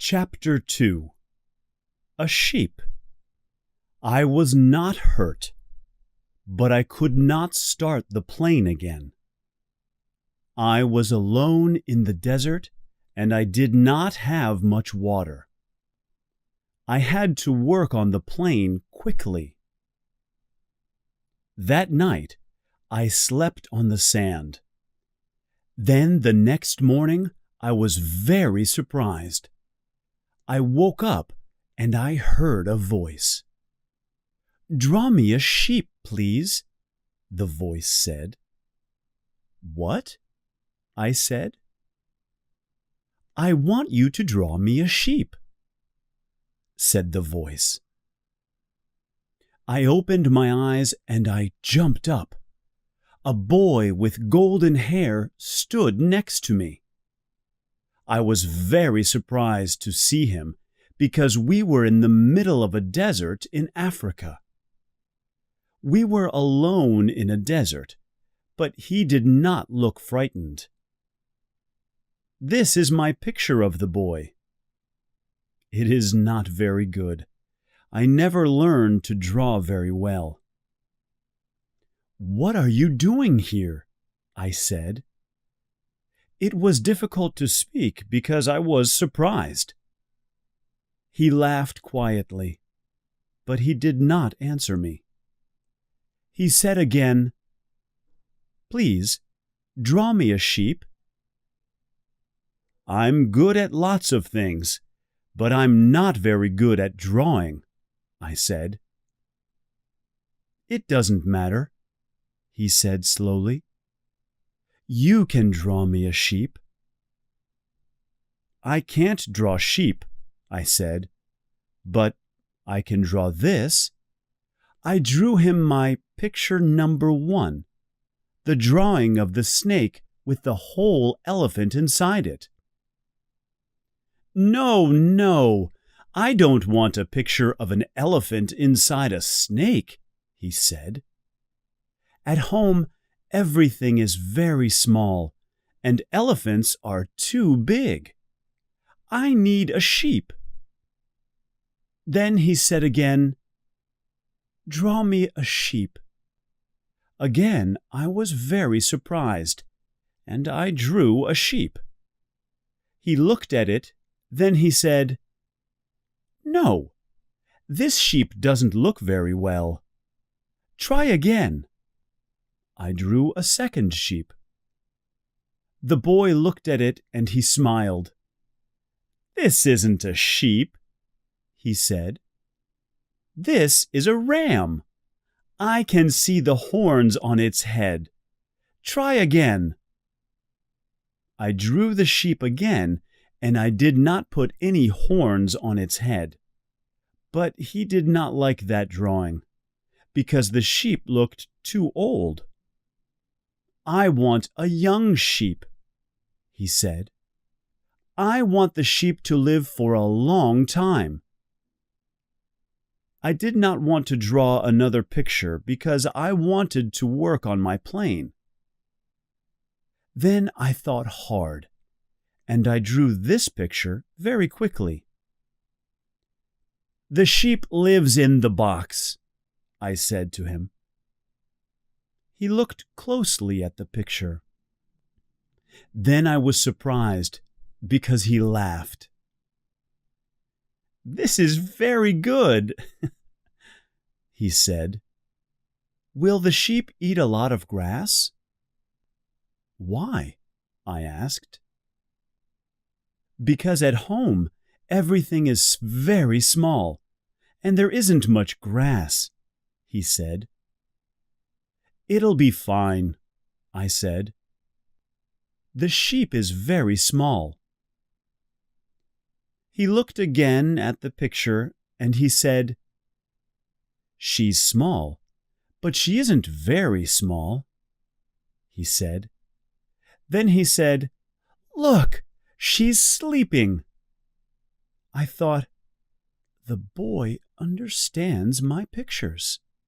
Chapter 2. A Sheep. I was not hurt, but I could not start the plane again. I was alone in the desert, and I did not have much water. I had to work on the plane quickly. That night, I slept on the sand. Then the next morning, I was very surprised. I woke up and I heard a voice. "Draw me a sheep, please," the voice said. "What?" I said. "I want you to draw me a sheep," said the voice. I opened my eyes and I jumped up. A boy with golden hair stood next to me. I was very surprised to see him because we were in the middle of a desert in Africa. We were alone in a desert, but he did not look frightened. This is my picture of the boy. It is not very good. I never learned to draw very well. "What are you doing here?" I said. It was difficult to speak because I was surprised. He laughed quietly, but he did not answer me. He said again, "Please, draw me a sheep." "I'm good at lots of things, but I'm not very good at drawing," I said. "It doesn't matter," he said slowly. "You can draw me a sheep." "I can't draw sheep," I said, "but I can draw this." I drew him my picture number 1, the drawing of the snake with the whole elephant inside it. No, I don't want a picture of an elephant inside a snake," he said. "At home, everything is very small, and elephants are too big. I need a sheep." Then he said again, "Draw me a sheep." Again I was very surprised, and I drew a sheep. He looked at it, then he said, "No, this sheep doesn't look very well. Try again." I drew a second sheep. The boy looked at it and he smiled. "This isn't a sheep," he said. "This is a ram. I can see the horns on its head. Try again." I drew the sheep again, and I did not put any horns on its head. But he did not like that drawing, because the sheep looked too old. "I want a young sheep," he said. "I want the sheep to live for a long time." I did not want to draw another picture because I wanted to work on my plane. Then I thought hard, and I drew this picture very quickly. "The sheep lives in the box," I said to him. He looked closely at the picture. Then I was surprised because he laughed. "This is very good," he said. "Will the sheep eat a lot of grass?" "Why?" I asked. "Because at home everything is very small, and there isn't much grass," he said. "It'll be fine," I said. "The sheep is very small." He looked again at the picture and he said, "She's small, but she isn't very small," he said. Then he said, "Look, she's sleeping." I thought, the boy understands my pictures.